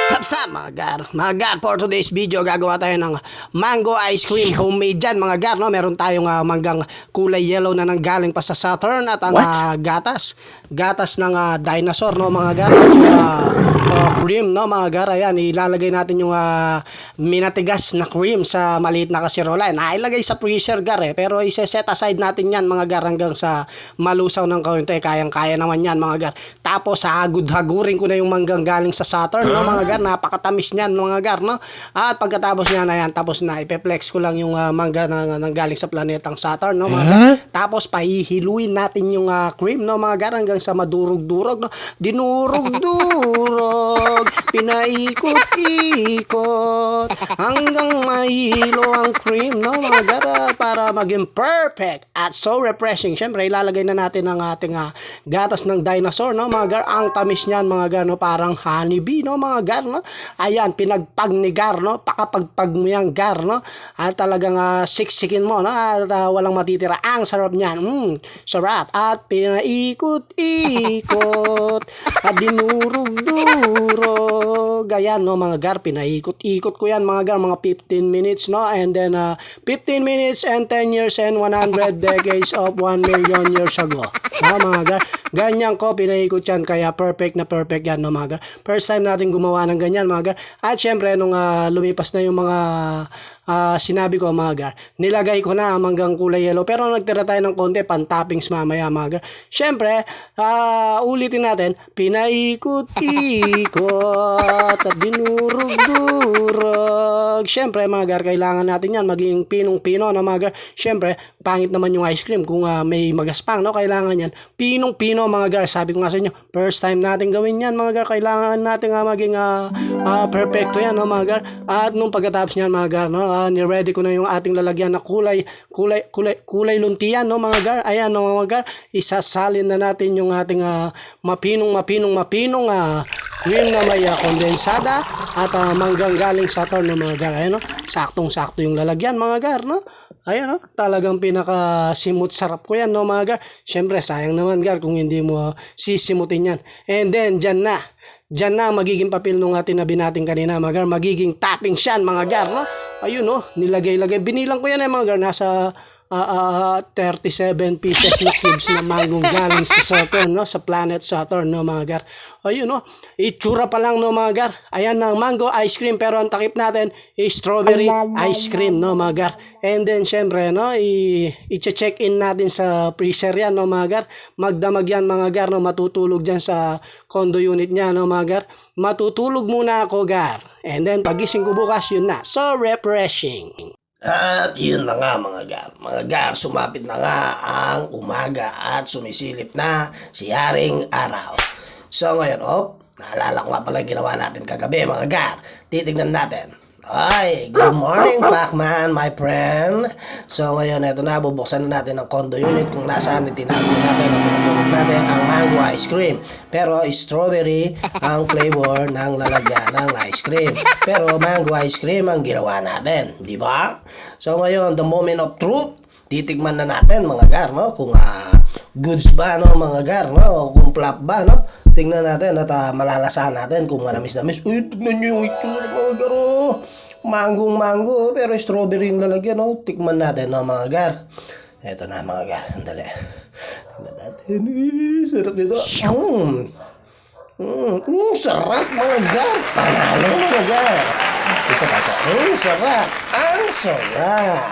Sapsap mga gar, for today's video gagawa tayo ng mango ice cream homemade dyan mga gar, no? Meron tayong manggang kulay yellow na nanggaling pa sa Saturn at ang gatas ng dinosaur, no mga gar, at yung cream, no mga gar. Ayan, ilalagay natin yung minatigas na cream sa maliit na kasirola. Nailagay sa freezer gar pero i-set aside natin yan mga gar hanggang sa malusaw ng kaunti. Kayang-kaya naman yan mga gar. Tapos hagud-hagurin ko na yung manggang galing sa Saturn, no mga gar. Napakatamis niyan mga gar, no? At pagkatapos niyan, ayan, tapos na ipeplex ko lang yung mangga na galing sa planetang Saturn, no mga gar. Tapos pahihiluin natin yung cream, no mga gar, hanggang sa madurog-durog, no? Dinurog-durog, pinaikot-ikot hanggang mahilo ang cream, no mga gar, para maging perfect at so refreshing. Syempre ilalagay na natin ang ating gatas ng dinosaur, no mga gar. Ang tamis niyan mga gar, no? Parang honeybee, no mga gar, no? Ayan, pinagpag ni gar, no? Pakapagpag mo yan gar, no? At talagang siksikin mo, no? At walang matitira. Ang sarap niyan. Sarap. At pinaikot-ikot at dinurog-durog. Ayan, no mga gar, pinaikot-ikot ko yan mga gar, mga 15 minutes, no? And then 15 minutes and 10 years and 100 decades of 1 million years ago. No mga gar, ganyan ko pinaikot yan, kaya perfect na perfect yan, no mga gar. First time natin gumawa ng ganyan mga gar. At syempre nung lumipas na yung mga sinabi ko mga gar, nilagay ko na manggang kulay yellow, pero nagtira tayo ng konti pan-toppings mamaya mga gar. Syempre ulitin natin, pinaikot-ikot at dinurog-durog. Syempre mga gar, kailangan natin yan maging pinong-pino na mga gar. Syempre pangit naman yung ice cream kung may magaspang, no? Kailangan yan pinong-pino mga gar. Sabi ko nga sa inyo, first time natin gawin yan mga gar, kailangan natin maging perfecto yan, no mga gar. At nung pagkatapos niyan mga gar, no, ni-ready ko na yung ating lalagyan na kulay luntian, no mga gar. Ayan, no mga gar, isasalin na natin yung ating mapinong cream na may kondensada at manggang galing Saturn, no mga gar. Ayan, no, saktong-sakto yung lalagyan mga gar, no. Ayan, no, talagang pinaka-simut sarap ko yan, no mga gar. Syempre sayang naman gar kung hindi mo sisimutin yan. And then dyan na magiging papel nung tinabi natin kanina mga gar. Magiging toppings yan mga gar, no. Ayun, no, nilagay-lagay. Binilang ko yan mga gar. Nasa 37 pieces na cubes na manggong galing sa Saturn, no, sa planet Saturn, no mga gar. Ayun, no, itsura pa lang, no mga gar. Ayan na mango ice cream, pero ang takip natin is strawberry ice cream, no mga gar. And then syempre, no, i-check in natin sa freezer yan, no mga gar. Magdamag yan mga gar, no, matutulog dyan sa condo unit niya, no mga gar. Matutulog muna ako gar. And then pagising ko bukas, yun na, so refreshing. At yun na nga mga gar. Mga gar, sumapit na nga ang umaga at sumisilip na si Haring Araw. So ngayon, naalala ko nga pala yung ginawa natin kagabi mga gar. Titignan natin. Ay, good morning Pacman, my friend. So ngayon, eto na, bubuksan na natin ang condo unit kung nasaan itinago natin ang pinagulog natin ang mango ice cream. Pero strawberry ang flavor ng lalagyan ng ice cream. Pero mango ice cream ang ginawa natin, di ba? So ngayon, the moment of truth, titigman na natin mga gar, no? Kung goods ba, no mga gar, no? Kung flop ba, no? Tingnan natin at malalasahan natin kung manamis-namis. Uy, tignan nyo yung itsura mga gar, mango, pero strawberry yung lalagyan, no? Tikman natin, no mga gar. Eto na mga gar, andali. Tingnan natin, sarap nito. Sarap mga gar, panalo mga gar. Isa pa, sarap, ang sarap.